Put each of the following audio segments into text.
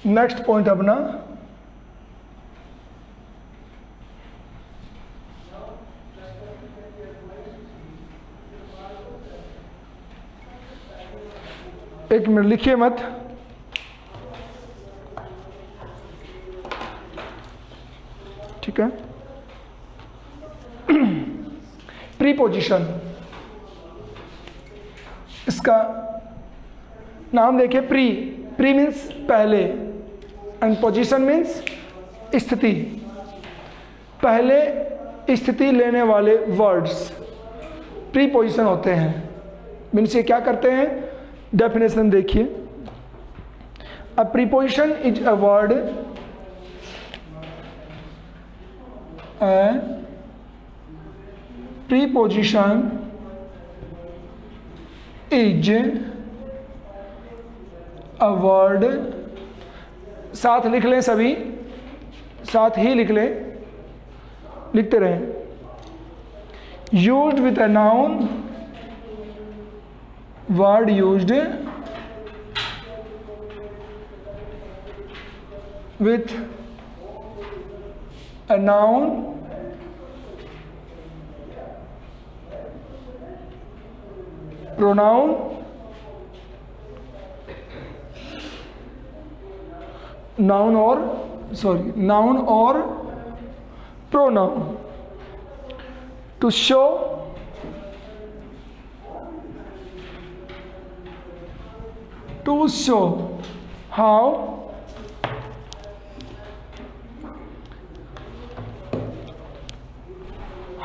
Next point अपना एक minute लिखिए मत। ठीक है, प्रीपोजिशन, इसका नाम देखिए। प्री मीन्स पहले एंड पोजीशन मीन्स स्थिति। पहले स्थिति लेने वाले वर्ड्स प्रीपोजिशन होते हैं। मीन्स ये क्या करते हैं, डेफिनेशन देखिए। अ preposition is a word, preposition is a word, साथ लिख लें, सभी साथ ही लिख लें, लिखते रहें। Used with a noun, word used with a noun, pronoun, noun or pronoun, to show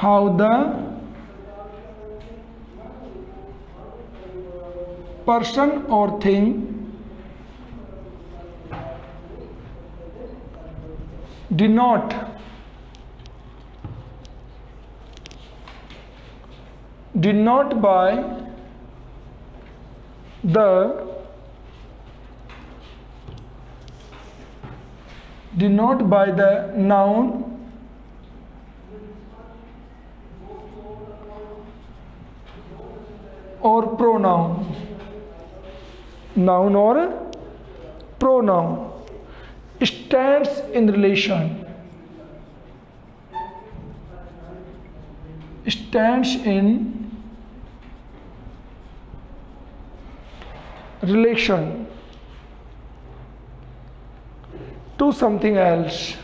how the person or thing denote by the noun or pronoun, noun or pronoun, stands in relation, to something else.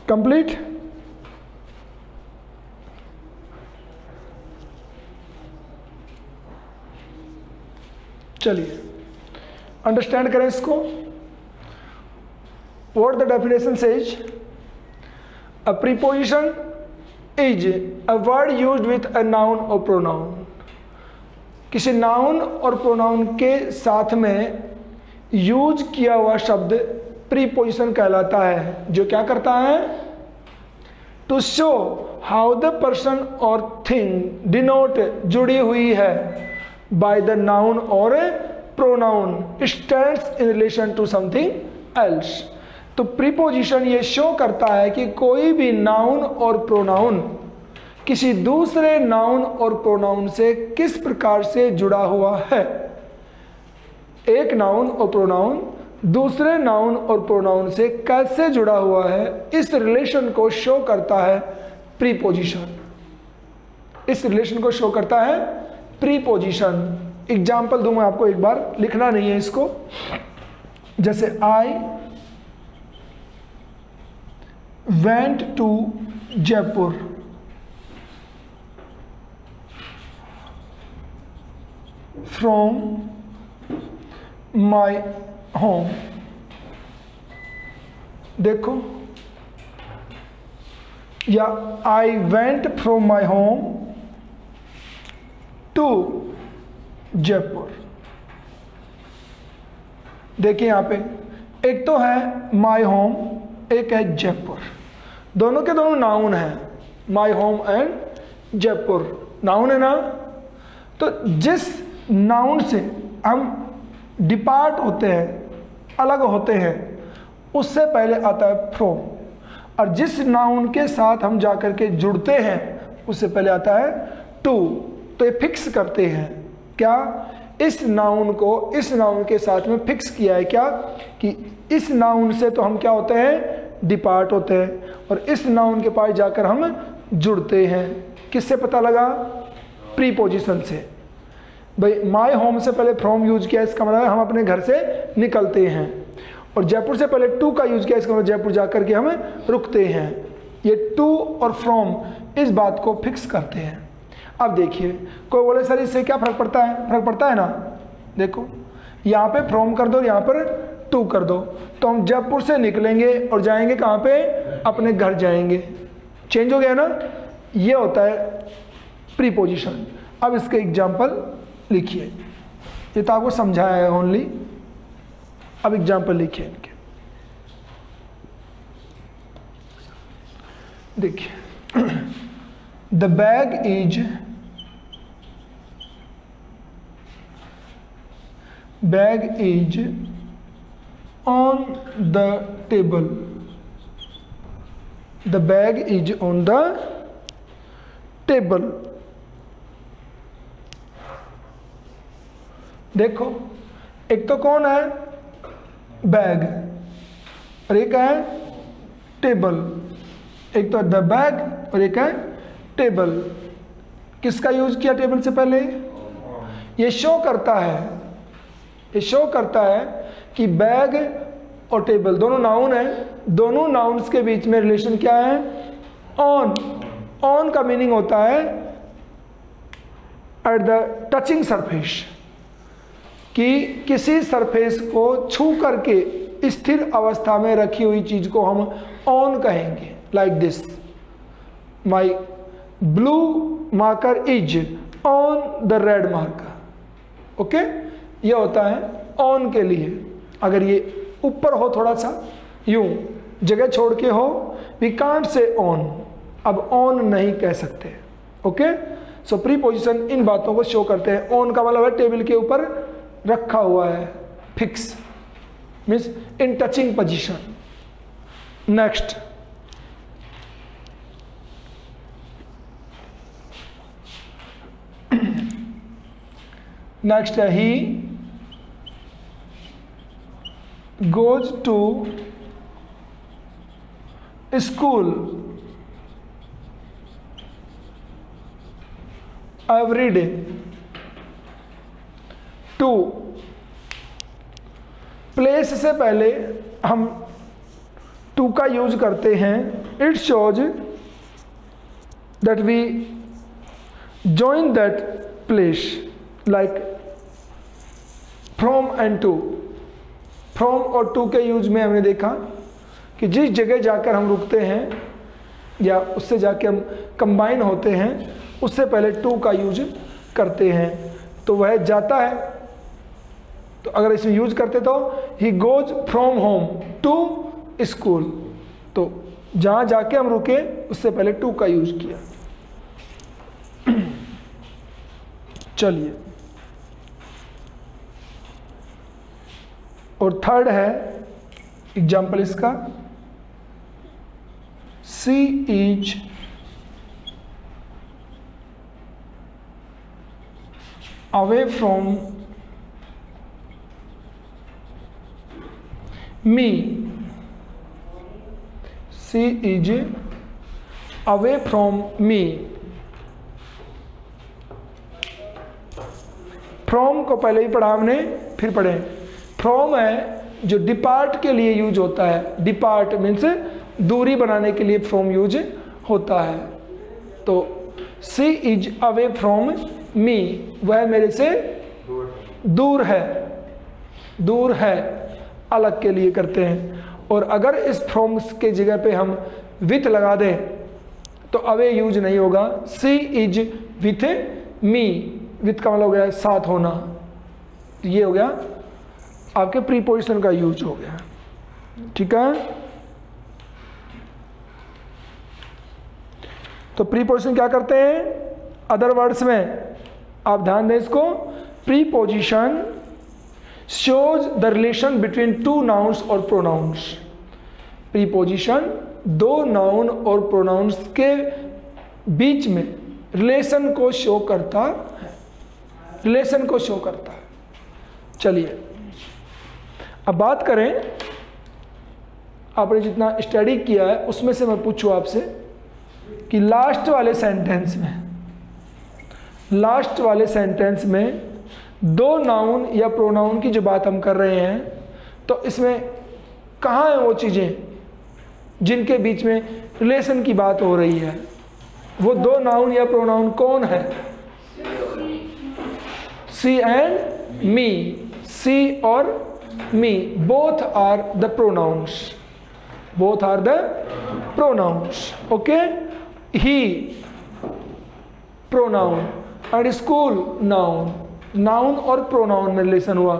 Complete. चलिए understand करें इसको। What the definition says, a preposition is a word used with a noun और pronoun. किसी noun और pronoun के साथ में use किया हुआ शब्द प्रीपोजिशन कहलाता है, जो क्या करता है, to show how the person or thing denote, जुड़ी हुई है, बाय द नाउन और pronoun, stands in relation to something else. तो प्रीपोजिशन ये शो करता है कि कोई भी नाउन और प्रोनाउन किसी दूसरे नाउन और प्रोनाउन से किस प्रकार से जुड़ा हुआ है। एक नाउन और प्रोनाउन दूसरे नाउन और प्रोनाउन से कैसे जुड़ा हुआ है, इस रिलेशन को शो करता है प्रीपोजिशन। इस रिलेशन को शो करता है प्रीपोजिशन। एग्जाम्पल दूं मैं आपको, एक बार लिखना नहीं है इसको। जैसे I went to Jaipur, from my home. देखो, या I went from my home to Jaipur. देखिए यहां पे एक तो है माई होम, एक है जयपुर, दोनों के दोनों नाउन हैं, my home and Jaipur noun है ना। तो जिस नाउन से हम डिपार्ट होते हैं, अलग होते हैं, उससे पहले आता है फ्रॉम, और जिस नाउन के साथ हम जाकर के जुड़ते हैं उससे पहले आता है टू। तो ये फिक्स करते हैं क्या, इस नाउन को इस नाउन के साथ में फिक्स किया है क्या, कि इस नाउन से तो हम क्या होते हैं, डिपार्ट होते हैं, और इस नाउन के पास जाकर हम जुड़ते हैं। किससे पता लगा, प्रीपोजिशन से। भाई माई होम से पहले फ्रॉम यूज किया, इसका मतलब हम अपने घर से निकलते हैं, और जयपुर से पहले टू का यूज किया, इसका मतलब जयपुर जाकर के हम रुकते हैं। ये टू और फ्रॉम इस बात को फिक्स करते हैं। अब देखिए, कोई बोले सर इससे क्या फर्क पड़ता है, फर्क पड़ता है ना। देखो यहाँ पे फ्रॉम कर दो, यहाँ पर टू कर दो, तो हम जयपुर से निकलेंगे और जाएंगे कहाँ पे, अपने घर जाएंगे। चेंज हो गया ना, ये होता है प्रीपोजिशन। अब इसके एग्जाम्पल लिखिए, ये तो आपको समझाया है ओनली, अब एग्जाम्पल लिखिए इनके। देखिए, the bag is on the table, the bag is on the table. देखो एक तो कौन है, बैग, और एक है टेबल। एक तो द बैग और एक है टेबल। किसका यूज किया टेबल से पहले, ये शो करता है, ये शो करता है कि बैग और टेबल दोनों नाउन है, दोनों नाउन्स के बीच में रिलेशन क्या है, ऑन। ऑन का मीनिंग होता है एट द टचिंग सरफेस, कि किसी सरफेस को छू करके स्थिर अवस्था में रखी हुई चीज को हम ऑन कहेंगे। Like this, my blue marker is on the red marker. Okay, ये होता है ऑन के लिए। अगर ये ऊपर हो थोड़ा सा, यूं जगह छोड़ के हो, वी कांट से ऑन, अब ऑन नहीं कह सकते। ओके, सो प्रीपोजिशन इन बातों को शो करते हैं। ऑन का मतलब है टेबल के ऊपर रखा हुआ है, fix, means in touching position. Next, next है he goes to school every day. To, place से पहले हम टू का यूज करते हैं। It shows that we join that place, like from and to। from और to के यूज में हमने देखा कि जिस जगह जाकर हम रुकते हैं या उससे जाके हम कंबाइन होते हैं, उससे पहले टू का यूज करते हैं, तो वह जाता है। तो अगर इसमें यूज करते तो he goes from home to school, तो जहाँ जाके हम रुके उससे पहले टू का यूज किया। चलिए, और थर्ड है एग्जाम्पल इसका, she is away from me. She is away from me. From को पहले ही पढ़ा हमने, फिर पढ़े। फ्रॉम है जो डिपार्ट के लिए यूज होता है। डिपार्ट मीन्स दूरी बनाने के लिए फ्रॉम यूज होता है। तो सी इज अवे फ्रॉम मी, वह मेरे से दूर है, दूर है, अलग के लिए करते हैं। और अगर इस फ्रॉम के जगह पे हम विथ लगा दें तो अवे यूज नहीं होगा। सी इज विथ मी, विथ का मतलब हो गया साथ होना, ये हो गया आपके प्रीपोजिशन का यूज हो गया। ठीक है, तो प्रीपोजिशन क्या करते हैं? अदर वर्ड्स में आप ध्यान दें इसको, preposition shows the relation between two nouns और प्रोनाउंस। प्रीपोजिशन दो नाउन और प्रोनाउंस के बीच में रिलेशन को शो करता है, रिलेशन को शो करता है। चलिए अब बात करें, आपने जितना स्टडी किया है उसमें से मैं पूछूं आपसे कि लास्ट वाले सेंटेंस में दो नाउन या प्रोनाउन की जो बात हम कर रहे हैं, तो इसमें कहाँ हैं वो चीज़ें जिनके बीच में रिलेशन की बात हो रही है? वो दो नाउन या प्रोनाउन कौन है? सी एंड मी। सी और me both are the pronouns, both are the pronouns. Okay, he pronoun and school noun, noun और प्रोनाउन में रिलेशन हुआ।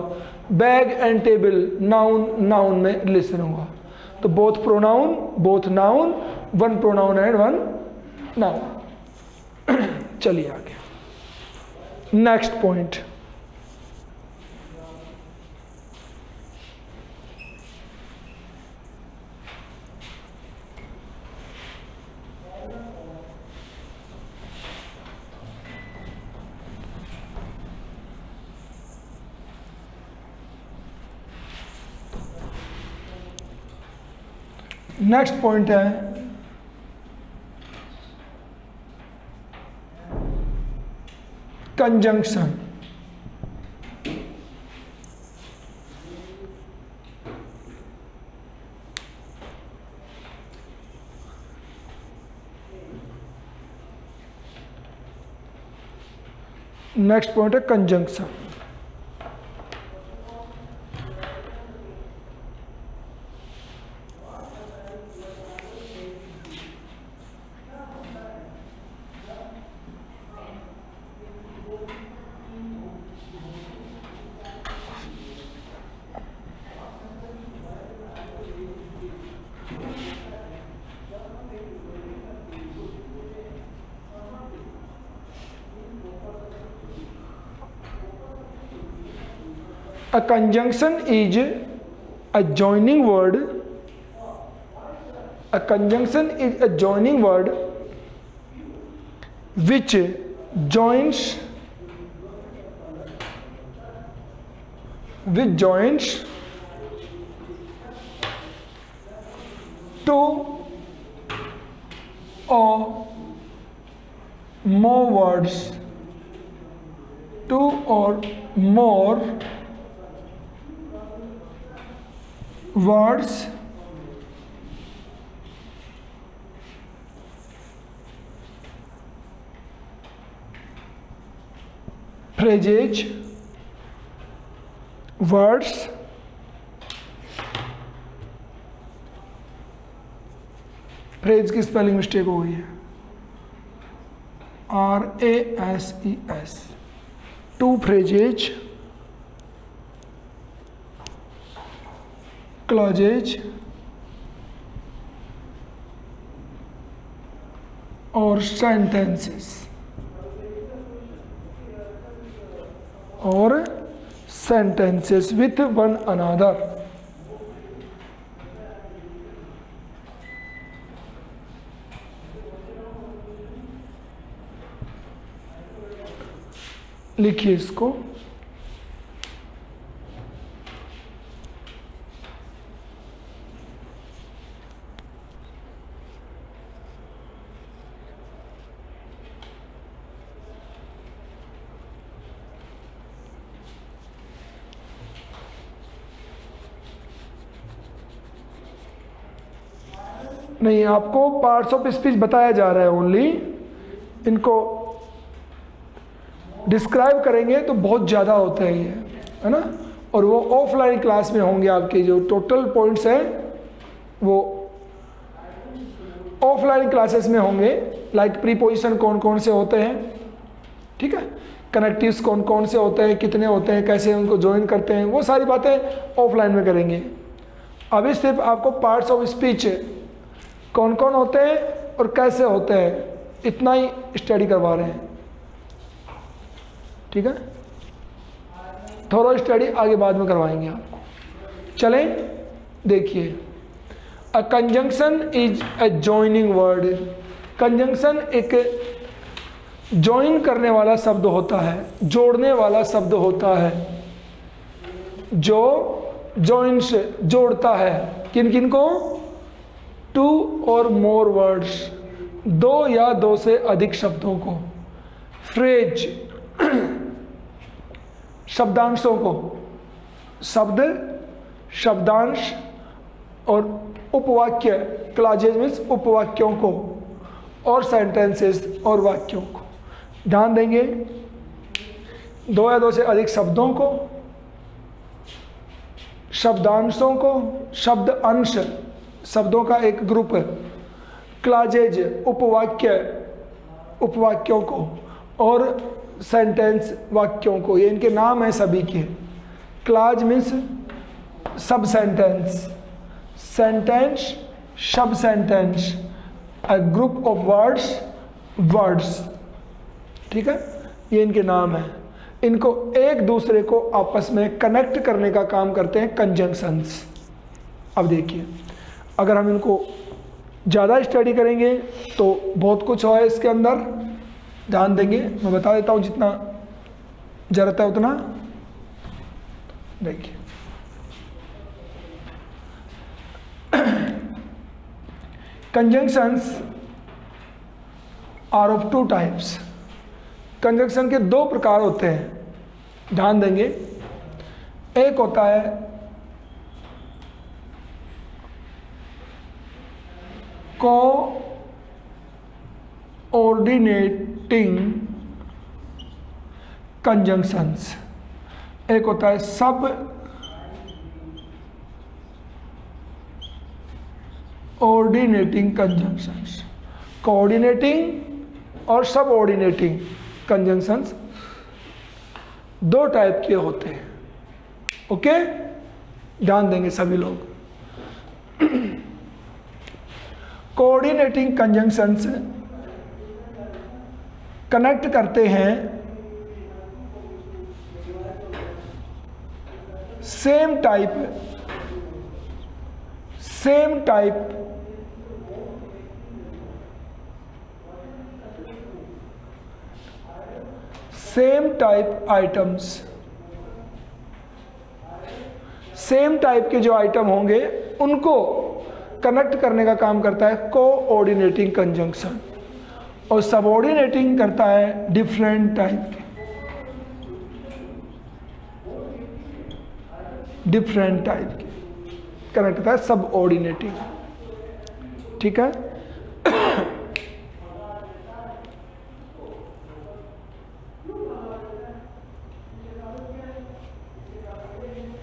Bag and table noun, noun में रिलेशन हुआ। तो both pronoun, both noun, one pronoun and one noun. चलिए आगे, next point. Next point है conjunction. Next point है conjunction. A conjunction is a joining word. A conjunction is a joining word which joins two or more words, two or more words phrases, words phrase की spelling mistake हो गई है, RASES, to phrases, clauses और sentences with one another. लिखिए इसको, नहीं आपको parts of speech बताया जा रहा है ओनली, इनको डिस्क्राइब करेंगे तो बहुत ज़्यादा होता है ये, है ना। और वो ऑफलाइन क्लास में होंगे, आपके जो टोटल पॉइंट्स हैं वो ऑफलाइन क्लासेस में होंगे। लाइक प्रीपोजिशन कौन कौन से होते हैं, ठीक है, कनेक्टिव्स कौन कौन से होते हैं, कितने होते हैं, कैसे उनको ज्वाइन करते हैं, वो सारी बातें ऑफलाइन में करेंगे। अभी सिर्फ आपको पार्ट्स ऑफ स्पीच कौन कौन होते हैं और कैसे होते हैं इतना ही स्टडी करवा रहे हैं, ठीक है। थोड़ा स्टडी आगे बाद में करवाएंगे आपको। चलें, देखिए, a conjunction is a joining word. Conjunction एक जॉइन करने वाला शब्द होता है, जोड़ने वाला शब्द होता है, जो जॉइंस जोड़ता है किन किन को, टू और मोर वर्ड्स, दो या दो से अधिक शब्दों को, फ्रेज शब्दांशों को, शब्द शब्दांश, और उपवाक्य क्लॉजेज मीन्स उपवाक्यों को, और सेंटेंसेस और वाक्यों को। ध्यान देंगे, दो या दो से अधिक शब्दों को, शब्दांशों को, शब्द अंश शब्दों का एक ग्रुप, क्लॉजेज उपवाक्य उपवाक्यों को, और सेंटेंस वाक्यों को। ये इनके नाम हैं सभी के। क्लॉज मीन्स सब सेंटेंस, सेंटेंस सब sentence, a group of words words, ठीक है। ये इनके नाम हैं। इनको एक दूसरे को आपस में कनेक्ट करने का काम करते हैं कंजंक्शंस। अब देखिए, अगर हम इनको ज़्यादा स्टडी करेंगे तो बहुत कुछ है इसके अंदर, ध्यान देंगे। मैं बता देता हूँ जितना जरूरत है उतना। देखिए, conjunctions are of two types. Conjunction के दो प्रकार होते हैं, ध्यान देंगे। एक होता है कोऑर्डिनेटिंग कंजंक्शंस, एक होता है सब ऑर्डिनेटिंग कंजंक्शंस। कोऑर्डिनेटिंग और सब ऑर्डिनेटिंग कंजंक्शंस दो टाइप के होते हैं, ओके। ध्यान देंगे सभी लोग। कोऑर्डिनेटिंग कंजंक्शंस कनेक्ट करते हैं same type items. Same type के जो आइटम होंगे उनको कनेक्ट करने का काम करता है कोऑर्डिनेटिंग कंजंक्शन, और सबऑर्डिनेटिंग करता है डिफरेंट टाइप के, कनेक्ट करता है सबऑर्डिनेटिंग, ठीक है।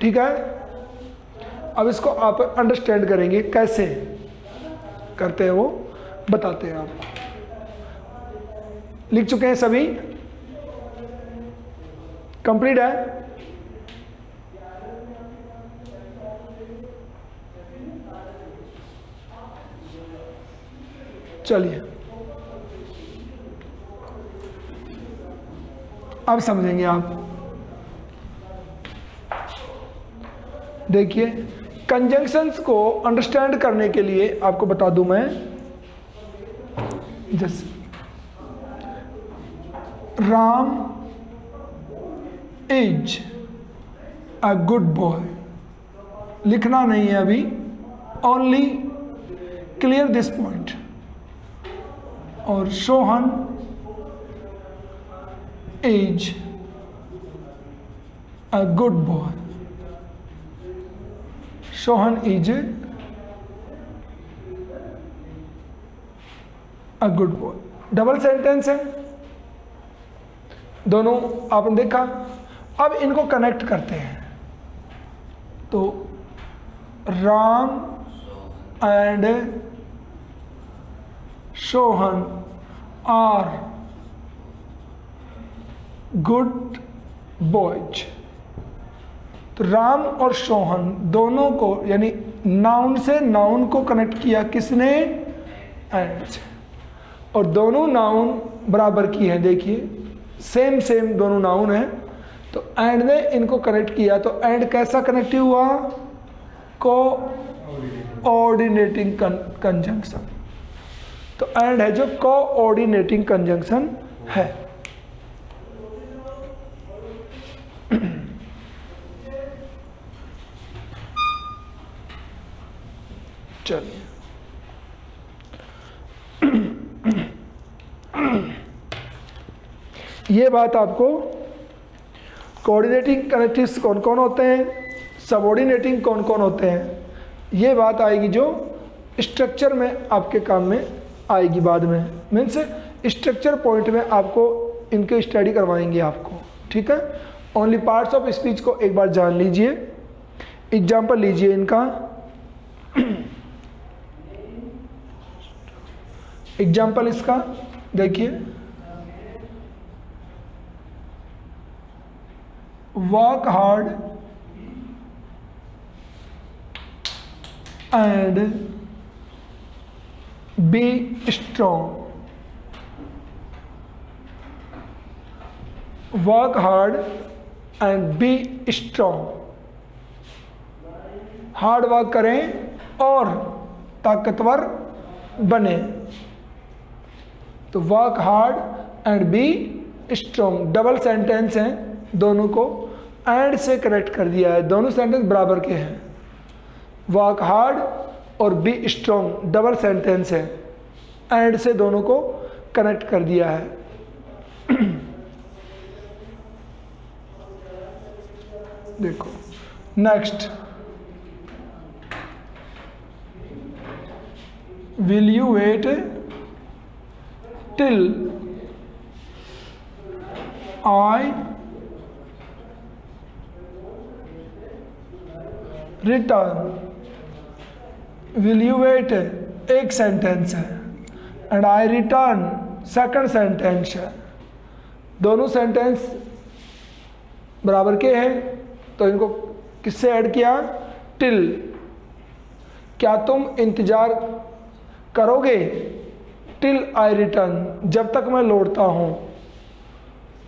ठीक है, अब इसको आप अंडरस्टैंड करेंगे कैसे करते हैं, वो बताते हैं आपको। लिख चुके हैं सभी? कंप्लीट है? चलिए अब समझेंगे आप। देखिए, कंजंक्शंस को अंडरस्टैंड करने के लिए आपको बता दूं मैं, जैसे Ram is a good boy, लिखना नहीं है अभी, ओनली क्लियर दिस पॉइंट। और Sohan is a good boy, Sohan is a good boy. Double sentence है दोनों, आपने देखा। अब इनको कनेक्ट करते हैं, तो Ram and Sohan are good boys. तो राम और सोहन दोनों को, यानी नाउन से नाउन को कनेक्ट किया किसने? एंड से। और दोनों नाउन बराबर की हैं, देखिए सेम सेम दोनों नाउन हैं, तो एंड ने इनको कनेक्ट किया, तो एंड कैसा कनेक्टिव हुआ? Coordinating conjunction. तो एंड है जो कोऑर्डिनेटिंग कंजंक्शन है। चलिए ये बात आपको कोऑर्डिनेटिंग कनेक्टिव्स कौन कौन होते हैं, सबऑर्डिनेटिंग कौन कौन होते हैं, ये बात आएगी जो स्ट्रक्चर में आपके काम में आएगी बाद में। मीन्स स्ट्रक्चर पॉइंट में आपको इनके स्टडी करवाएंगे आपको, ठीक है। ओनली पार्ट्स ऑफ स्पीच को एक बार जान लीजिए। एग्जाम्पल लीजिए इनका। एग्जाम्पल इसका देखिए, work hard and be strong. Work hard and be strong. Hard work करें और ताकतवर बने। तो work hard and B strong double sentence हैं, दोनों को एंड से कनेक्ट कर दिया है, दोनों सेंटेंस बराबर के हैं। वर्क हार्ड और बी स्ट्रॉन्ग डबल सेंटेंस है, एंड से दोनों को कनेक्ट कर दिया है। देखो next, will you wait till I return. Will you wait एक सेंटेंस है and I return second sentence है, दोनों सेंटेंस बराबर के हैं, तो इनको किससे ऐड किया? टिल। क्या तुम इंतजार करोगे? टिल आई रिटर्न, जब तक मैं लौटता हूं,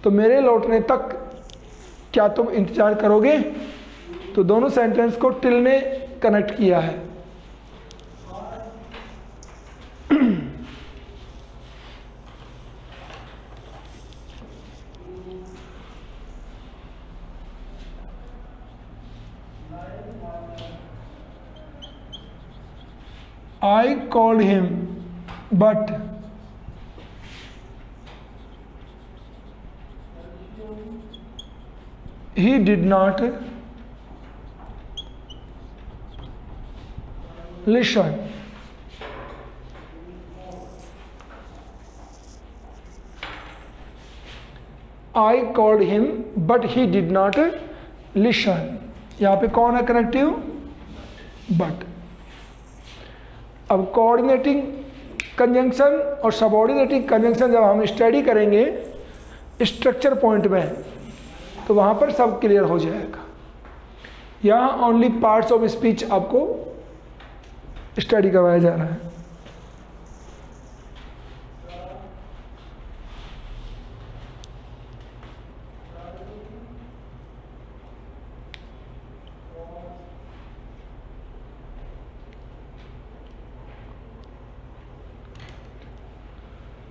तो मेरे लौटने तक क्या तुम इंतजार करोगे? तो दोनों सेंटेंस को टिल ने कनेक्ट किया है। I called him, but he did not listen. I called him, but he did not listen. यहाँ पे कौन है कनेक्टिव? but। अब कोऑर्डिनेटिंग कंजंक्शन और सबऑर्डिनेटिंग कंजंक्शन जब हम स्टडी करेंगे स्ट्रक्चर पॉइंट में, तो वहाँ पर सब क्लियर हो जाएगा। यहाँ ओनली पार्ट्स ऑफ स्पीच आपको स्टडी करवाया जा रहा है।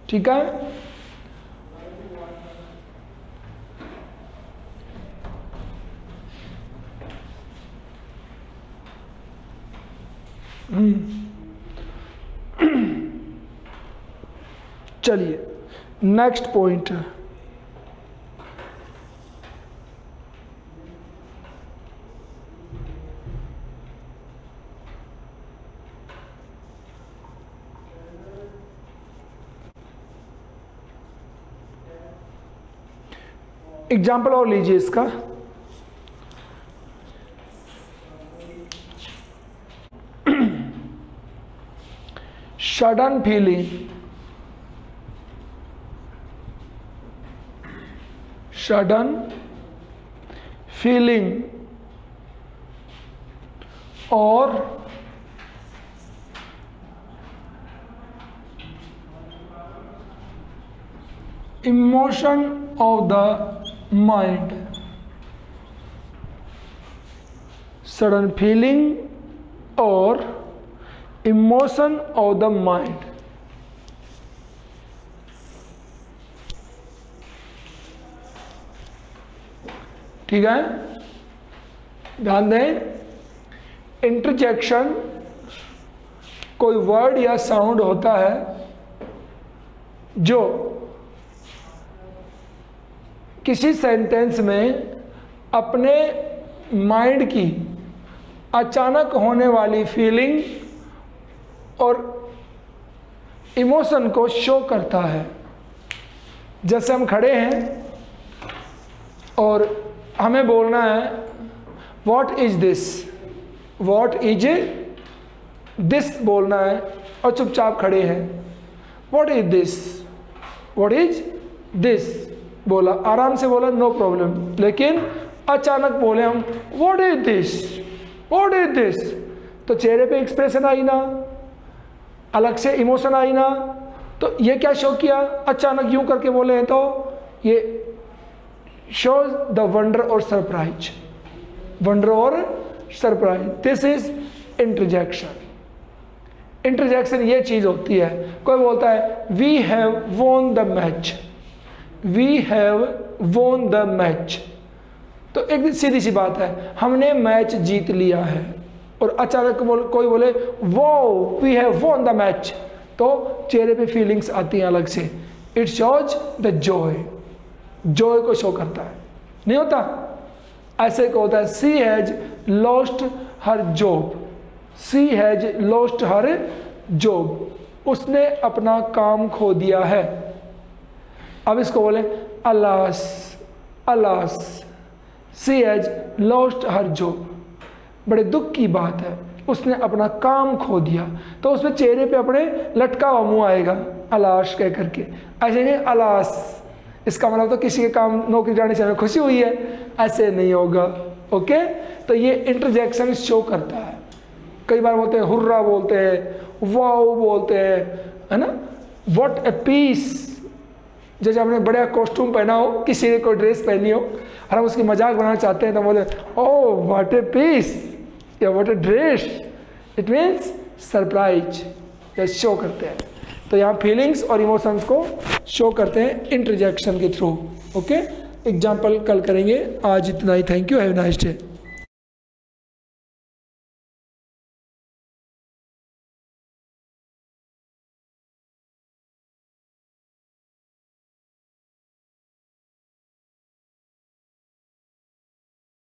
ठीक है। चलिए नेक्स्ट पॉइंट, एग्जाम्पल और लीजिए इसका। सडन फीलिंग, सडन फीलिंग और emotion of the mind, sudden feeling और इमोशन ऑफ द माइंड। ठीक है, ध्यान दें, इंटरजेक्शन कोई वर्ड या साउंड होता है जो किसी सेंटेंस में अपने माइंड की अचानक होने वाली फीलिंग और इमोशन को शो करता है। जैसे हम खड़े हैं और हमें बोलना है what is this, what is this बोलना है और चुपचाप खड़े हैं। What is this, what is this बोला, आराम से बोला, नो प्रॉब्लम। लेकिन अचानक बोले हम what is this, what is this, तो चेहरे पे एक्सप्रेशन आई ना, अलग से इमोशन आई ना। तो ये क्या शो किया, अचानक यूं करके बोले हैं, तो ये shows the wonder or surprise, wonder or surprise, this is interjection। Interjection ये चीज होती है। कोई बोलता है we have won the match, we have won the match, तो एक सीधी सी बात है, हमने मैच जीत लिया है। और अचानक कोई बोले wow we have won the match, तो चेहरे पे फीलिंग्स आती हैं अलग से। It shows the joy, joy को शो करता है, नहीं होता? ऐसे को होता है she has lost her job, she has lost her job, उसने अपना काम खो दिया है। अब इसको बोले alas, alas she has lost her job, बड़े दुख की बात है, उसने अपना काम खो दिया। तो उसमें चेहरे पे अपने लटका हुआ मुंह आएगा अलाश कह करके। ऐसे नहीं अलास, इसका मतलब तो किसी के काम नौकरी जाने से हमें खुशी हुई है, ऐसे नहीं होगा। ओके, तो ये इंटरजेक्शन शो करता है। कई बार बोलते हैं हुर्रा, बोलते हैं वाओ, बोलते हैं, है ना, व्हाट ए पीस। जैसे हमने बड़ा कॉस्ट्यूम पहना हो, किसी ने कोई ड्रेस पहनी हो और हम उसकी मजाक बनाना चाहते हैं, तो बोले ओह व्हाट ए पीस या what a dress, it means surprise, या शो करते हैं। तो यहाँ फीलिंग्स और इमोशंस को शो करते हैं इंटरजेक्शन के थ्रू। ओके, एग्जाम्पल कल करेंगे, आज इतना ही। Thank you, have a nice day.